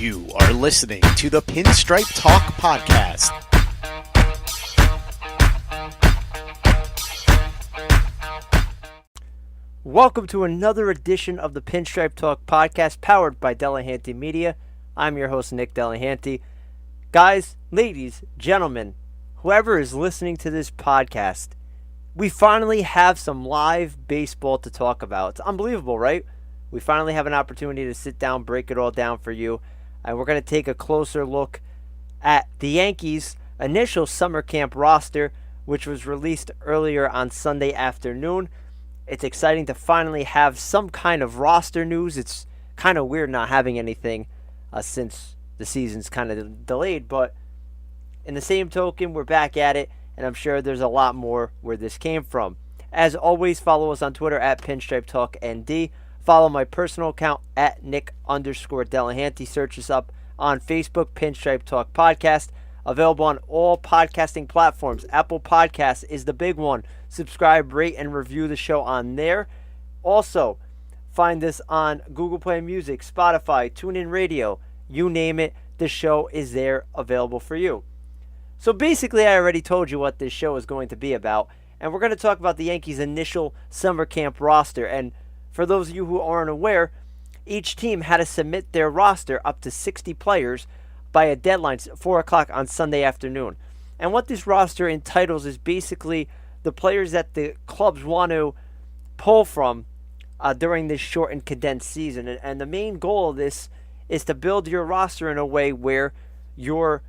You are listening to the Pinstripe Talk podcast. Welcome to another edition of the Pinstripe Talk podcast powered by Delahanty Media. I'm your host, Nick Delahanty. Guys, ladies, gentlemen, whoever is listening to this podcast, we finally have some live baseball to talk about. It's unbelievable, right? We finally have an opportunity to sit down, break it all down for you. And we're going to take a closer look at the Yankees' initial summer camp roster, which was released earlier on Sunday afternoon. It's exciting to finally have some kind of roster news. It's kind of weird not having anything since the season's kind of delayed. But in the same token, we're back at it, and I'm sure there's a lot more where this came from. As always, follow us on Twitter at PinstripeTalkND. Follow my personal account at Nick_Delahanty. Search us up on Facebook, Pinstripe Talk Podcast. Available on all podcasting platforms. Apple Podcasts is the big one. Subscribe, rate, and review the show on there. Also, find us on Google Play Music, Spotify, TuneIn Radio. You name it, the show is there available for you. So basically, I already told you what this show is going to be about. And we're going to talk about the Yankees' initial summer camp roster. And for those of you who aren't aware, each team had to submit their roster up to 60 players by a deadline, 4 o'clock on Sunday afternoon. And what this roster entitles is basically the players that the clubs want to pull from during this short and condensed season. And the main goal of this is to build your roster in a way where your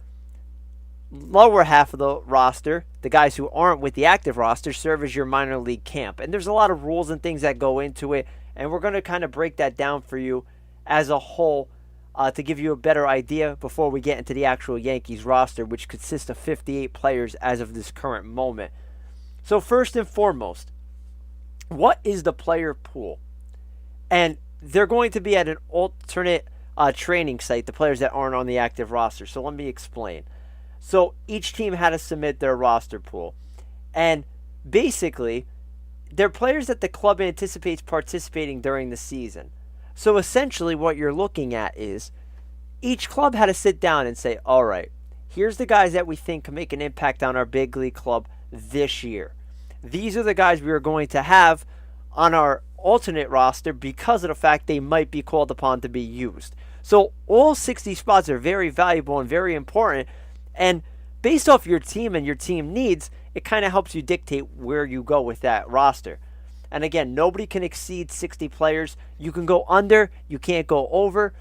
lower half of the roster, the guys who aren't with the active roster, serve as your minor league camp. And there's a lot of rules and things that go into it, and we're going to kind of break that down for you as a whole to give you a better idea before we get into the actual Yankees roster, which consists of 58 players as of this current moment. So first and foremost, what is the player pool? And they're going to be at an alternate training site, the players that aren't on the active roster. So let me explain. So each team had to submit their roster pool. And basically, they're players that the club anticipates participating during the season. So essentially what you're looking at is each club had to sit down and say, all right, here's the guys that we think can make an impact on our big league club this year. These are the guys we are going to have on our alternate roster because of the fact they might be called upon to be used. So all 60 spots are very valuable and very important. And based off your team and your team needs, it kind of helps you dictate where you go with that roster. And again, nobody can exceed 60 players. You can go under, you can't go over.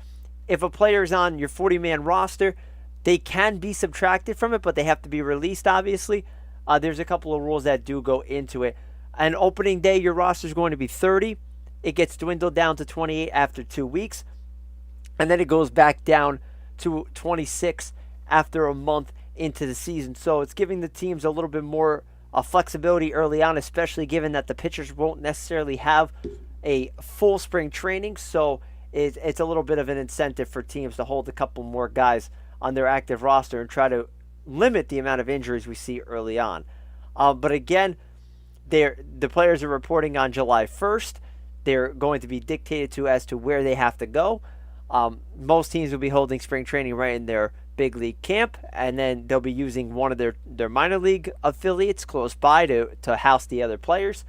If a player is on your 40-man roster, they can be subtracted from it, but they have to be released, obviously. There's a couple of rules that do go into it. On opening day, your roster is going to be 30. It gets dwindled down to 28 after 2 weeks. And then it goes back down to 26 after a month into the season. So it's giving the teams a little bit more flexibility early on, especially given that the pitchers won't necessarily have a full spring training. So it's a little bit of an incentive for teams to hold a couple more guys on their active roster and try to limit the amount of injuries we see early on. But again, the players are reporting on July 1st. They're going to be dictated to as to where they have to go. Most teams will be holding spring training right in their big league camp, and then they'll be using one of their minor league affiliates close by to house the other players.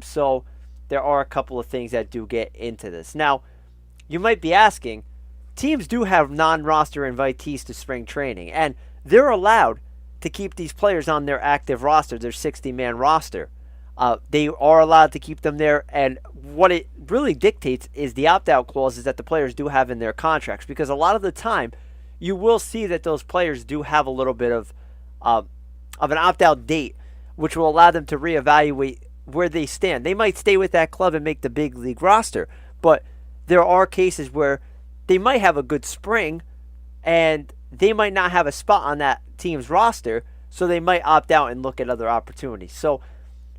So there are a couple of things that do get into this. Now, you might be asking, teams do have non-roster invitees to spring training, and they're allowed to keep these players on their active roster, their 60-man roster. They are allowed to keep them there, and what it really dictates is the opt-out clauses that the players do have in their contracts, because a lot of the time, you will see that those players do have a little bit of an opt-out date, which will allow them to reevaluate where they stand. They might stay with that club and make the big league roster, but there are cases where they might have a good spring, and they might not have a spot on that team's roster, so they might opt out and look at other opportunities. So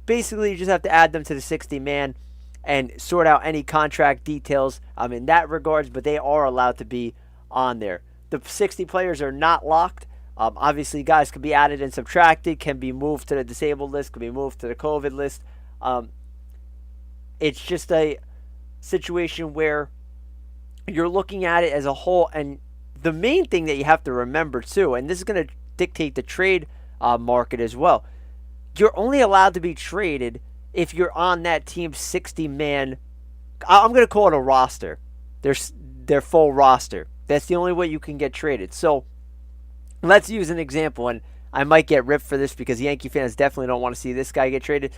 basically, you just have to add them to the 60-man and sort out any contract details in that regards, but they are allowed to be on there. The 60 players are not locked. Obviously, guys can be added and subtracted, can be moved to the disabled list, can be moved to the COVID list. It's just a situation where you're looking at it as a whole, and the main thing that you have to remember too, and this is going to dictate the trade market as well, you're only allowed to be traded if you're on that team's 60-man, I'm going to call it a roster, their full roster. That's the only way you can get traded. So let's use an example, and I might get ripped for this because Yankee fans definitely don't want to see this guy get traded.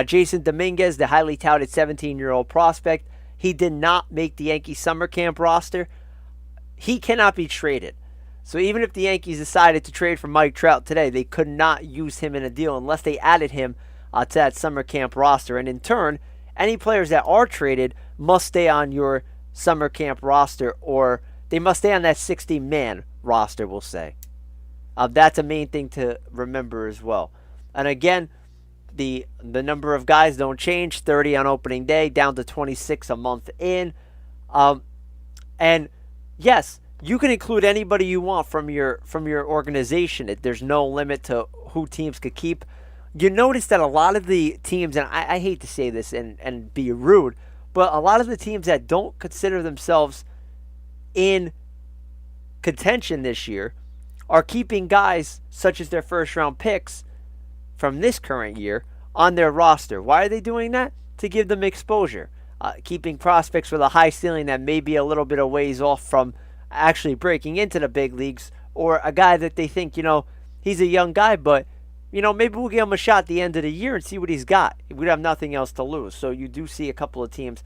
Jason Dominguez, the highly touted 17-year-old prospect, he did not make the Yankees summer camp roster. He cannot be traded. So even if the Yankees decided to trade for Mike Trout today, they could not use him in a deal unless they added him to that summer camp roster. And in turn, any players that are traded must stay on your summer camp roster, or they must stay on that 60-man roster, we'll say. That's a main thing to remember as well. And again, the number of guys don't change, 30 on opening day, down to 26 a month in. And yes, you can include anybody you want from your organization. There's no limit to who teams could keep. You notice that a lot of the teams, and I hate to say this and be rude, but a lot of the teams that don't consider themselves in contention this year are keeping guys such as their first-round picks from this current year on their roster. Why are they doing that? To give them exposure. Keeping prospects with a high ceiling that may be a little bit of ways off from actually breaking into the big leagues, or a guy that they think, he's a young guy, but, maybe we'll give him a shot at the end of the year and see what he's got. We'd have nothing else to lose. So you do see a couple of teams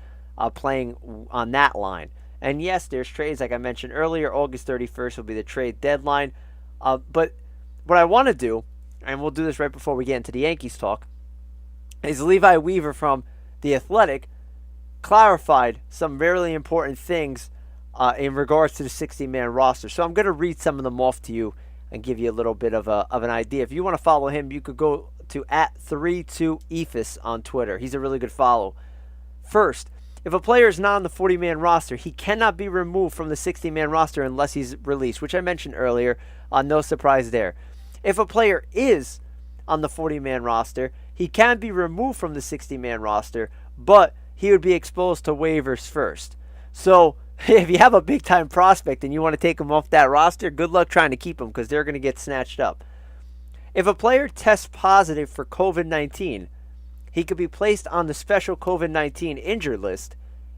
playing on that line. And yes, there's trades, like I mentioned earlier. August 31st will be the trade deadline. But what I want to do, and we'll do this right before we get into the Yankees talk, is Levi Weaver from The Athletic clarified some really important things in regards to the 60-man roster. So I'm going to read some of them off to you and give you a little bit of an idea. If you want to follow him, you could go to @32ephus on Twitter. He's a really good follow. First, if a player is not on the 40-man roster, he cannot be removed from the 60-man roster unless he's released, which I mentioned earlier. No surprise there. If a player is on the 40-man roster, he can be removed from the 60-man roster, but he would be exposed to waivers first. So if you have a big-time prospect and you want to take him off that roster, good luck trying to keep him because they're going to get snatched up. If a player tests positive for COVID-19, he could be placed on the special COVID-19 injured list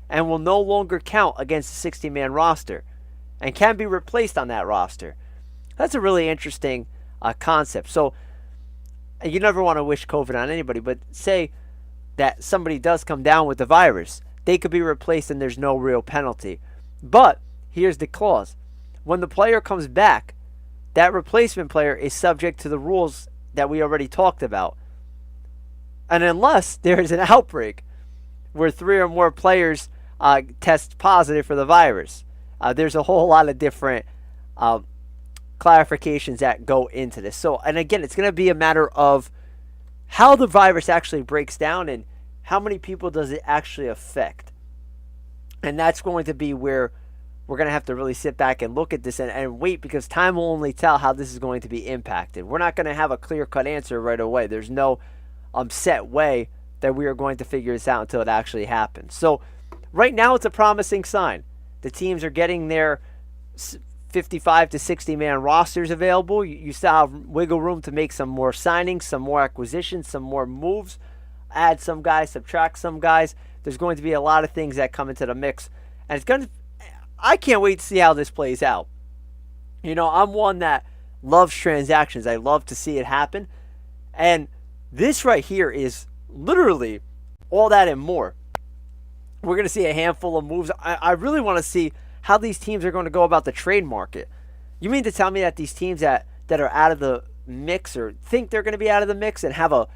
and will no longer count against the 60-man roster and can be replaced on that roster. That's a really interesting concept. So you never want to wish COVID on anybody, but say that somebody does come down with the virus, they could be replaced and there's no real penalty. But here's the clause. When the player comes back, that replacement player is subject to the rules that we already talked about. And unless there is an outbreak where 3 or more players test positive for the virus, there's a whole lot of different clarifications that go into this. So, and again, it's going to be a matter of how the virus actually breaks down and how many people does it actually affect. And that's going to be where we're going to have to really sit back and look at this and wait, because time will only tell how this is going to be impacted. We're not going to have a clear-cut answer right away. There's no set way that we are going to figure this out until it actually happens. So right now it's a promising sign. The teams are getting their 55 to 60-man rosters available. You still have wiggle room to make some more signings, some more acquisitions, some more moves, add some guys, subtract some guys. There's going to be a lot of things that come into the mix. And I can't wait to see how this plays out. I'm one that loves transactions. I love to see it happen. And this right here is literally all that and more. We're going to see a handful of moves. I really want to see how these teams are going to go about the trade market. You mean to tell me that these teams that are out of the mix or think they're going to be out of the mix and have a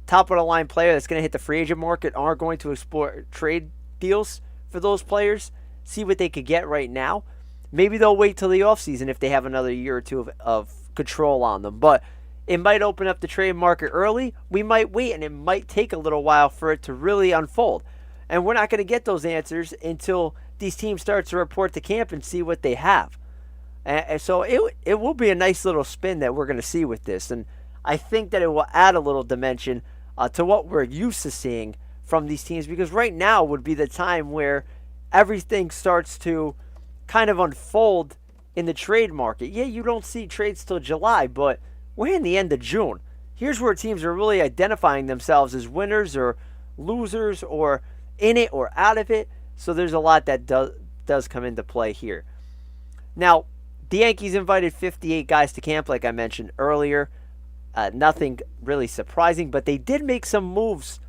top-of-the-line player that's going to hit the free agent market aren't going to explore trade deals for those players, see what they could get right now? Maybe they'll wait till the offseason if they have another year or two of control on them. But it might open up the trade market early. We might wait, and it might take a little while for it to really unfold. And we're not going to get those answers until these teams start to report to camp and see what they have. And so it will be a nice little spin that we're going to see with this. And I think that it will add a little dimension to what we're used to seeing from these teams, because right now would be the time where everything starts to kind of unfold in the trade market. Yeah, you don't see trades till July, but we're in the end of June. Here's where teams are really identifying themselves as winners or losers or in it or out of it. So there's a lot that does come into play here. Now, the Yankees invited 58 guys to camp, like I mentioned earlier. Nothing really surprising, but they did make some moves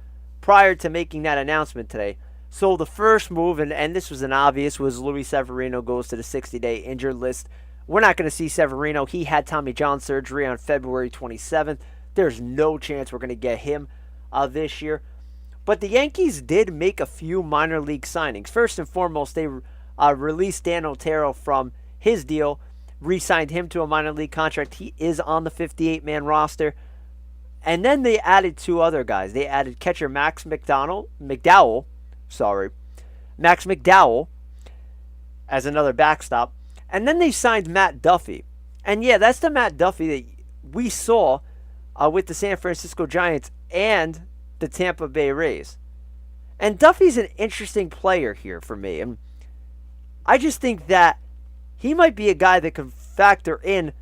prior to making that announcement today. So the first move, and this was an obvious, was Luis Severino goes to the 60-day injured list. We're not going to see Severino. He had Tommy John surgery on February 27th. There's no chance we're going to get him this year. But the Yankees did make a few minor league signings. First and foremost, they released Dan Otero from his deal, re-signed him to a minor league contract. He is on the 58-man roster. And then they added two other guys. They added catcher Max McDowell as another backstop. And then they signed Matt Duffy. And yeah, that's the Matt Duffy that we saw with the San Francisco Giants and the Tampa Bay Rays. And Duffy's an interesting player here for me. And I just think that he might be a guy that can factor in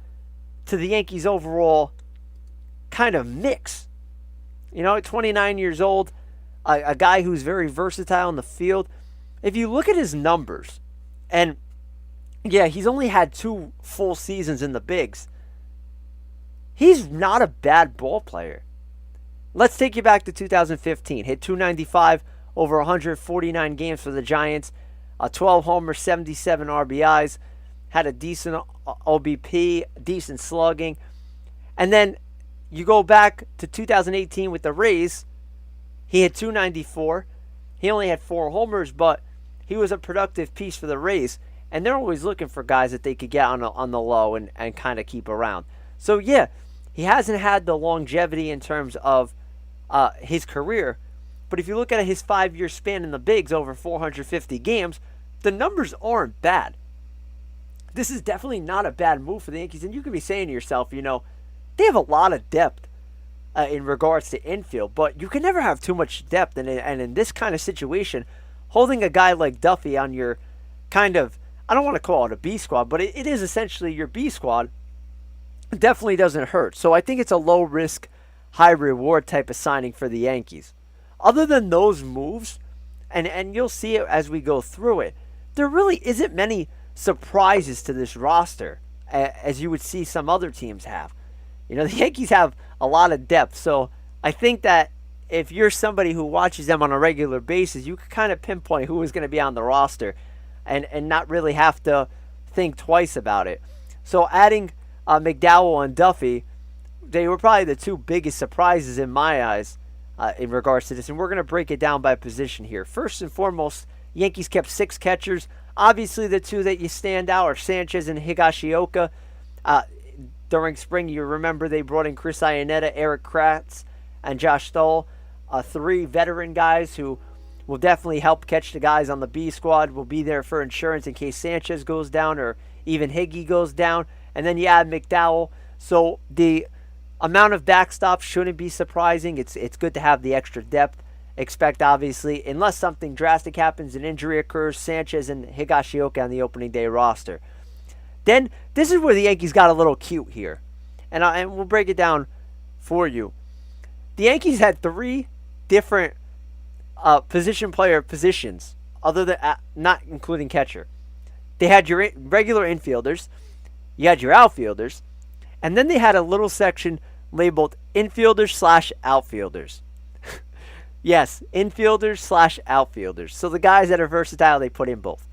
to the Yankees' overall kind of mix. You know, at 29 years old, a guy who's very versatile in the field. If you look at his numbers, and yeah, he's only had 2 full seasons in the bigs, he's not a bad ball player. Let's take you back to 2015. Hit 295 over 149 games for the Giants. 12 homers, 77 RBIs. Had a decent OBP, decent slugging. And then you go back to 2018 with the Rays. He hit 294. He only had 4 homers, but he was a productive piece for the Rays. And they're always looking for guys that they could get on the low and kind of keep around. So, yeah, he hasn't had the longevity in terms of his career. But if you look at his 5-year span in the bigs, over 450 games, the numbers aren't bad. This is definitely not a bad move for the Yankees. And you could be saying to yourself, you know, they have a lot of depth in regards to infield. But you can never have too much depth. And in this kind of situation, holding a guy like Duffy on your kind of, I don't want to call it a B squad, but it is essentially your B squad, definitely doesn't hurt. So I think it's a low-risk, high-reward type of signing for the Yankees. Other than those moves, and you'll see it as we go through it, there really isn't many surprises to this roster as you would see some other teams have. You know, the Yankees have a lot of depth, so I think that if you're somebody who watches them on a regular basis, you can kind of pinpoint who is going to be on the roster and not really have to think twice about it. So adding McDowell and Duffy, they were probably the 2 biggest surprises in my eyes in regards to this, and we're going to break it down by position here. First and foremost, Yankees kept 6 catchers. Obviously, the 2 that you stand out are Sanchez and Higashioka. During spring, you remember they brought in Chris Iannetta, Eric Kratz, and Josh Stoll, 3 veteran guys who will definitely help catch the guys on the B squad, will be there for insurance in case Sanchez goes down or even Higgy goes down. And then you add McDowell. So the amount of backstops shouldn't be surprising. It's good to have the extra depth. Expect, obviously, unless something drastic happens, an injury occurs, Sanchez and Higashioka on the opening day roster. Then, this is where the Yankees got a little cute here. And we'll break it down for you. The Yankees had 3 different position player positions, other than not including catcher. They had your regular infielders, you had your outfielders, and then they had a little section labeled infielders/outfielders. Yes, infielders/outfielders. So the guys that are versatile, they put in both.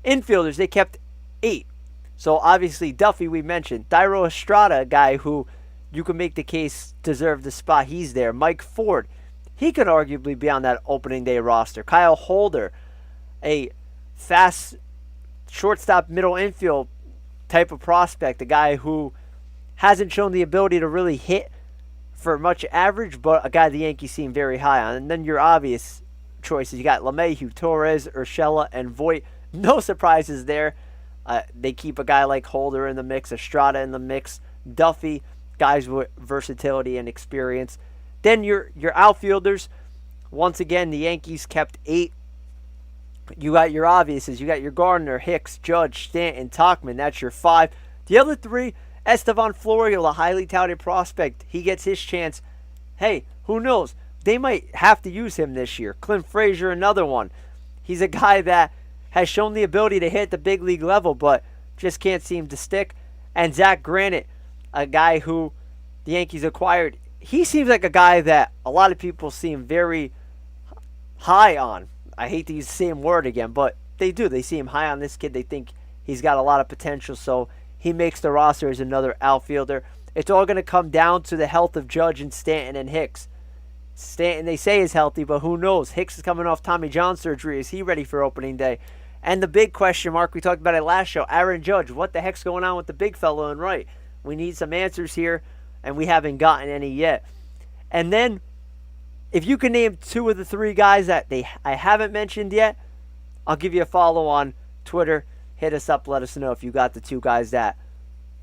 Infielders, they kept 8. So obviously Duffy, we mentioned. Thairo Estrada, a guy who you can make the case deserved the spot. He's there. Mike Ford, he could arguably be on that opening day roster. Kyle Holder, a fast shortstop middle infield type of prospect, a guy who hasn't shown the ability to really hit for much average, but a guy the Yankees seem very high on. And then your obvious choices, you got LeMahieu, Torres, Urshela, and Voit. No surprises there. They keep a guy like Holder in the mix, Estrada in the mix, Duffy, guys with versatility and experience. Then your outfielders, once again, the Yankees kept 8. You got your obviouses. You got your Gardner, Hicks, Judge, Stanton, Tauchman. That's your 5. The other 3, Estevan Florial, a highly touted prospect. He gets his chance. Hey, who knows? They might have to use him this year. Clint Frazier, another one. He's a guy that has shown the ability to hit at the big league level, but just can't seem to stick. And Zach Granite, a guy who the Yankees acquired. He seems like a guy that a lot of people seem very high on. I hate to use the same word again, but they do. They seem high on this kid. They think he's got a lot of potential, so he makes the roster as another outfielder. It's all going to come down to the health of Judge and Stanton and Hicks. Stanton, they say, is healthy, but who knows? Hicks is coming off Tommy John surgery. Is he ready for opening day? And the big question mark, we talked about it last show, Aaron Judge. What the heck's going on with the big fellow in right? We need some answers here, and we haven't gotten any yet. And then, if you can name 2 of the 3 guys that I haven't mentioned yet, I'll give you a follow on Twitter. Hit us up, let us know if you got the 2 guys that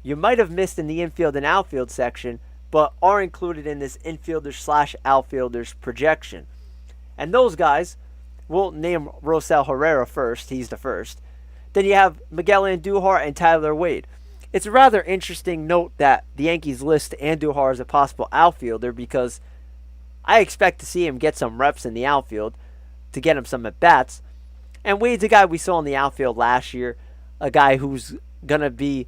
you might have missed in the infield and outfield section, but are included in this infielders/outfielders projection. And those guys, we'll name Rosell Herrera first. He's the first. Then you have Miguel Andujar and Tyler Wade. It's a rather interesting note that the Yankees list Andujar as a possible outfielder because I expect to see him get some reps in the outfield to get him some at-bats. And Wade's a guy we saw in the outfield last year, a guy who's going to be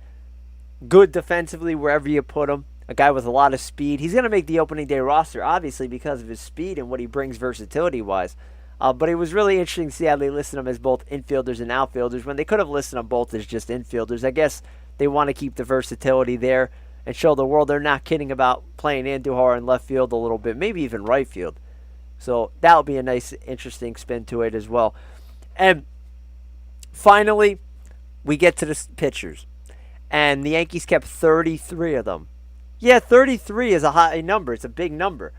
good defensively wherever you put him, a guy with a lot of speed. He's going to make the opening day roster, obviously, because of his speed and what he brings versatility-wise. But it was really interesting to see how they listed him as both infielders and outfielders when they could have listed them both as just infielders. I guess they want to keep the versatility there and show the world they're not kidding about playing Andujar in left field a little bit, maybe even right field. So that'll be a nice, interesting spin to it as well. And finally, we get to the pitchers. And the Yankees kept 33 of them. Yeah, 33 is a high number. It's a big number.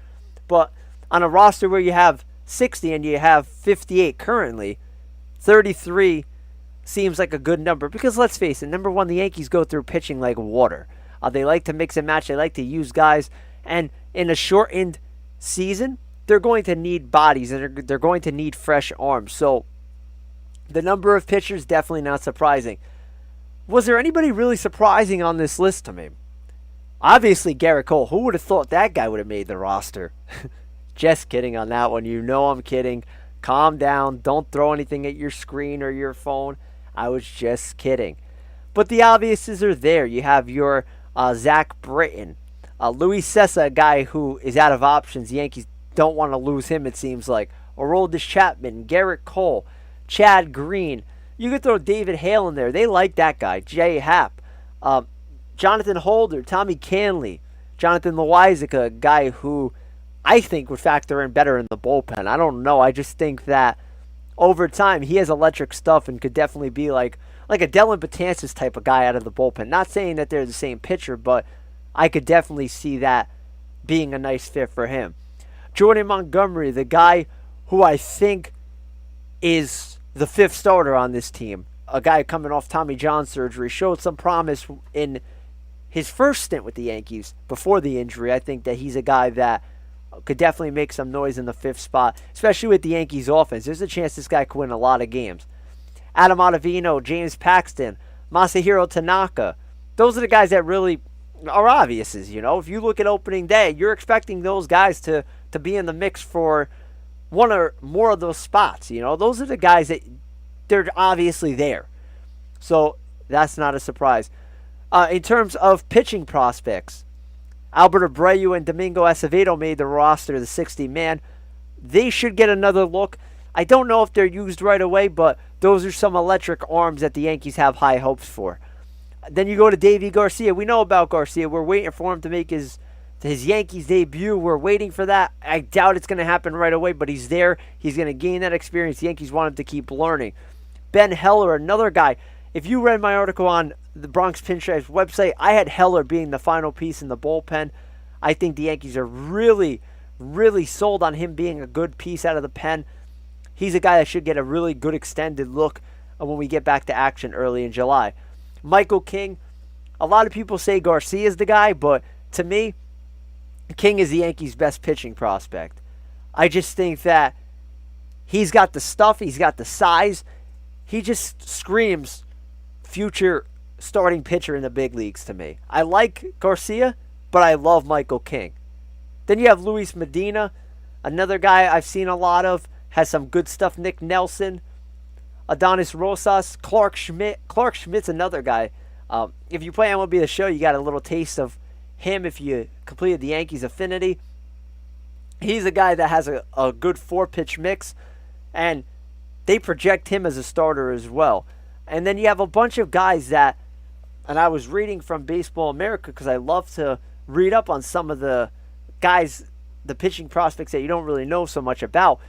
But on a roster where you have 60 and you have 58 currently, 33 seems like a good number. Because let's face it, number one, the Yankees go through pitching like water. They like to mix and match. They like to use guys. And in a shortened season, they're going to need bodies and they're going to need fresh arms. So the number of pitchers, definitely not surprising. Was there anybody really surprising on this list to me? Obviously, Garrett Cole. Who would have thought that guy would have made the roster? Just kidding on that one. You know I'm kidding. Calm down. Don't throw anything at your screen or your phone. I was just kidding. But the obviouses are there. You have your Zach Britton. Luis Cessa, a guy who is out of options. The Yankees don't want to lose him, it seems like. Aroldis Chapman, Garrett Cole, Chad Green. You could throw David Hale in there. They like that guy. Jay Happ. Jonathan Holder, Tommy Canley, Jonathan Loizaga, a guy who I think would factor in better in the bullpen. I don't know. I just think that over time he has electric stuff and could definitely be like a Dellin Betances type of guy out of the bullpen. Not saying that they're the same pitcher, but I could definitely see that being a nice fit for him. Jordan Montgomery, the guy who I think is the 5th starter on this team, a guy coming off Tommy John surgery, showed some promise in his first stint with the Yankees before the injury. I think that he's a guy that could definitely make some noise in the 5th spot, especially with the Yankees offense. There's a chance this guy could win a lot of games. Adam Ottavino, James Paxton, Masahiro Tanaka. Those are the guys that really are obviouses, you know. If you look at opening day, you're expecting those guys to be in the mix for one or more of those spots, you know. Those are the guys that they're obviously there. So that's not a surprise. In terms of pitching prospects, Albert Abreu and Domingo Acevedo made the roster, the 60-man. They should get another look. I don't know if they're used right away, but those are some electric arms that the Yankees have high hopes for. Then you go to Davy Garcia. We know about Garcia. We're waiting for him to make his Yankees debut. We're waiting for that. I doubt it's going to happen right away, but he's there. He's going to gain that experience. The Yankees want him to keep learning. Ben Heller, another guy. If you read my article on the Bronx Pinstripes website, I had Heller being the final piece in the bullpen. I think the Yankees are really, really sold on him being a good piece out of the pen. He's a guy that should get a really good extended look when we get back to action early in July. Michael King, a lot of people say Garcia is the guy, but to me, King is the Yankees' best pitching prospect. I just think that he's got the stuff, he's got the size, he just screams future starting pitcher in the big leagues to me. I like Garcia, but I love Michael King. Then you have Luis Medina, another guy I've seen a lot of, has some good stuff. Nick Nelson, Adonis Rosas, Clark Schmidt. Clark Schmidt's another guy. If you play MLB The Show, you got a little taste of him if you completed the Yankees affinity. He's a guy that has a good 4-pitch mix, and they project him as a starter as well. And then you have a bunch of guys that, and I was reading from Baseball America because I love to read up on some of the guys, the pitching prospects that you don't really know so much about.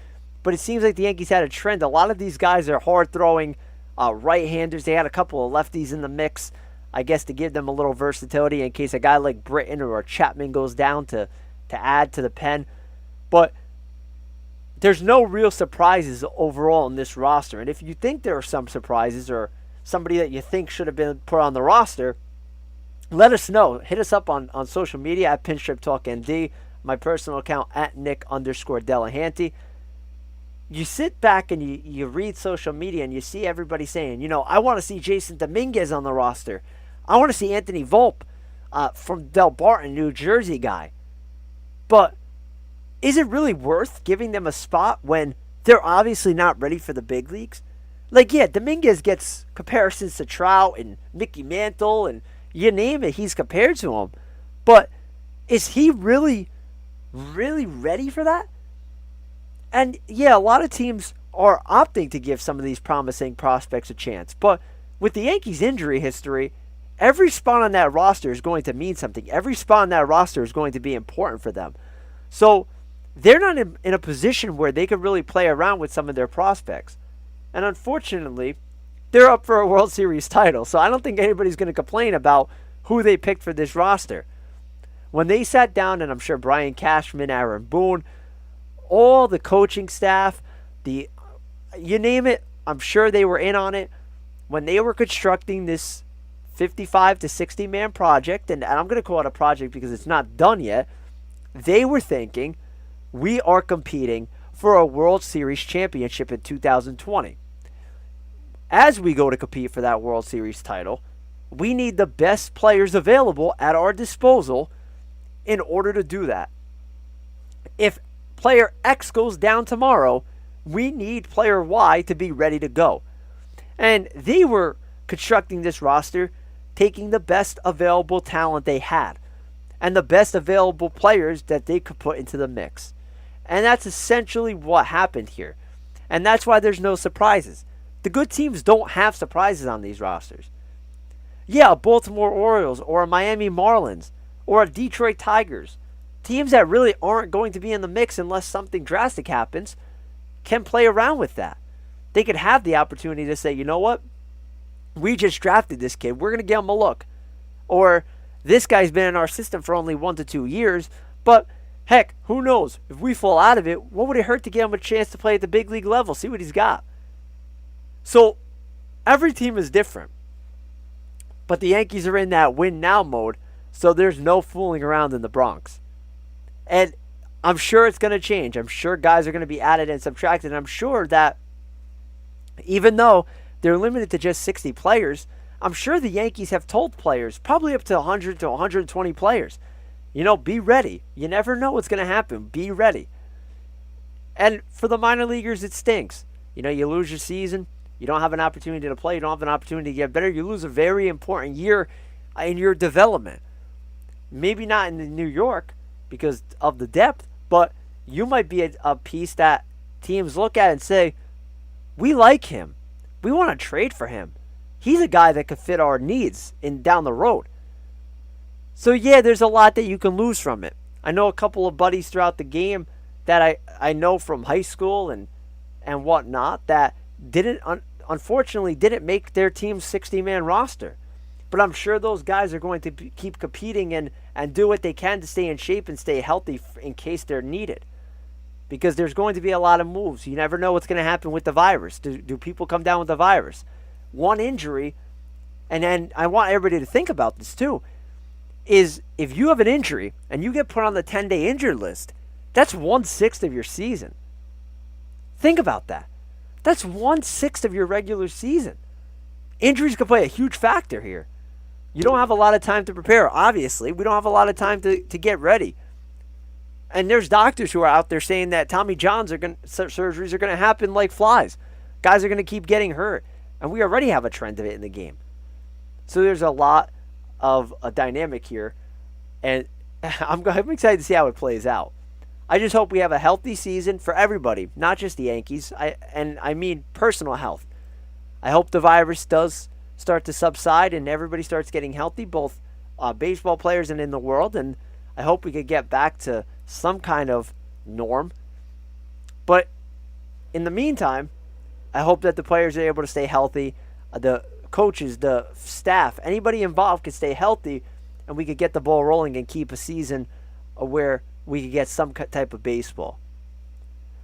But it seems like the Yankees had a trend. A lot of these guys are hard-throwing right-handers. They had a couple of lefties in the mix, I guess, to give them a little versatility in case a guy like Britton or Chapman goes down to add to the pen. But there's no real surprises overall in this roster. And if you think there are some surprises or somebody that you think should have been put on the roster, let us know. Hit us up on social media at Pinstripe Talk ND, my personal account at Nick_Delahanty. You sit back and you read social media and you see everybody saying, I want to see Jason Dominguez on the roster. I want to see Anthony Volpe from Del Barton, New Jersey guy. But is it really worth giving them a spot when they're obviously not ready for the big leagues? Like, yeah, Dominguez gets comparisons to Trout and Mickey Mantle and you name it, he's compared to him. But is he really, really ready for that? And yeah, a lot of teams are opting to give some of these promising prospects a chance. But with the Yankees' injury history, every spot on that roster is going to mean something. Every spot on that roster is going to be important for them. So they're not in a position where they could really play around with some of their prospects. And unfortunately, they're up for a World Series title. So I don't think anybody's going to complain about who they picked for this roster. When they sat down, and I'm sure Brian Cashman, Aaron Boone, all the coaching staff, you name it, I'm sure they were in on it. When they were constructing this 55 to 60 man project, and I'm going to call it a project because it's not done yet, they were thinking, we are competing for a World Series championship in 2020. As we go to compete for that World Series title, we need the best players available at our disposal in order to do that. If player X goes down tomorrow, we need player Y to be ready to go. And they were constructing this roster, taking the best available talent they had and the best available players that they could put into the mix. And that's essentially what happened here. And that's why there's no surprises. The good teams don't have surprises on these rosters. Yeah, a Baltimore Orioles or a Miami Marlins or a Detroit Tigers, teams that really aren't going to be in the mix unless something drastic happens, can play around with that. They could have the opportunity to say, you know what? We just drafted this kid. We're going to give him a look. Or this guy's been in our system for only 1 to 2 years, but heck, who knows? If we fall out of it, what would it hurt to give him a chance to play at the big league level? See what he's got. So every team is different. But the Yankees are in that win now mode, so there's no fooling around in the Bronx. And I'm sure it's going to change. I'm sure guys are going to be added and subtracted. And I'm sure that even though they're limited to just 60 players, I'm sure the Yankees have told players, probably up to 100 to 120 players, be ready. You never know what's going to happen. Be ready. And for the minor leaguers, it stinks. You lose your season. You don't have an opportunity to play. You don't have an opportunity to get better. You lose a very important year in your development. Maybe not in New York because of the depth, but you might be a piece that teams look at and say, we like him. We want to trade for him. He's a guy that could fit our needs down the road. So yeah, there's a lot that you can lose from it. I know a couple of buddies throughout the game that I know from high school and whatnot that unfortunately didn't make their team's 60-man roster. But I'm sure those guys are going to keep competing and do what they can to stay in shape and stay healthy in case they're needed. Because there's going to be a lot of moves. You never know what's going to happen with the virus. Do people come down with the virus? One injury, and then I want everybody to think about this too, is if you have an injury and you get put on the 10-day injured list, that's 1/6 of your season. Think about that. That's 1/6 of your regular season. Injuries could play a huge factor here. You don't have a lot of time to prepare, obviously. We don't have a lot of time to get ready. And there's doctors who are out there saying that Tommy John's surgeries are going to happen like flies. Guys are going to keep getting hurt. And we already have a trend of it in the game. So there's a lot of a dynamic here. And I'm excited to see how it plays out. I just hope we have a healthy season for everybody, not just the Yankees. I mean personal health. I hope the virus does start to subside and everybody starts getting healthy, both baseball players and in the world. And I hope we could get back to some kind of norm. But in the meantime, I hope that the players are able to stay healthy. The coaches, the staff, anybody involved can stay healthy, and we could get the ball rolling and keep a season where we could get some type of baseball.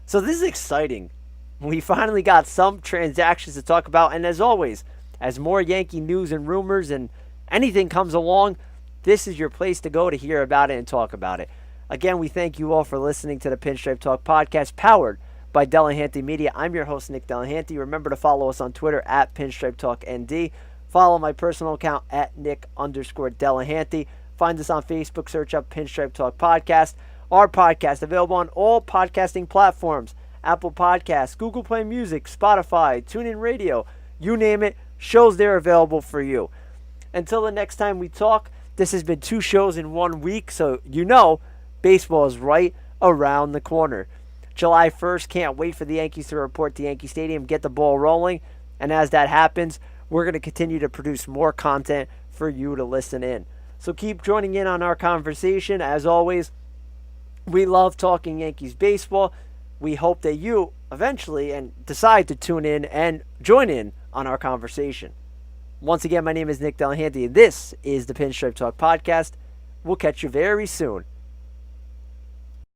So this is exciting. We finally got some transactions to talk about, and as always, as more Yankee news and rumors and anything comes along, this is your place to go to hear about it and talk about it. Again, we thank you all for listening to the Pinstripe Talk podcast, powered by Delahanty Media. I'm your host, Nick Delahanty. Remember to follow us on Twitter at Pinstripe Talk ND. Follow my personal account at Nick_Delahanty. Find us on Facebook. Search up Pinstripe Talk Podcast. Our podcast available on all podcasting platforms: Apple Podcasts, Google Play Music, Spotify, TuneIn Radio. You name it, shows there available for you. Until the next time we talk, this has been 2 shows in 1 week, so you know baseball is right around the corner. July 1st, can't wait for the Yankees to report to Yankee Stadium, get the ball rolling, and as that happens, we're going to continue to produce more content for you to listen in. So keep joining in on our conversation. As always, we love talking Yankees baseball. We hope that you eventually decide to tune in and join in on our conversation. Once again, my name is Nick Delahanty, and this is the Pinstripe Talk Podcast. We'll catch you very soon.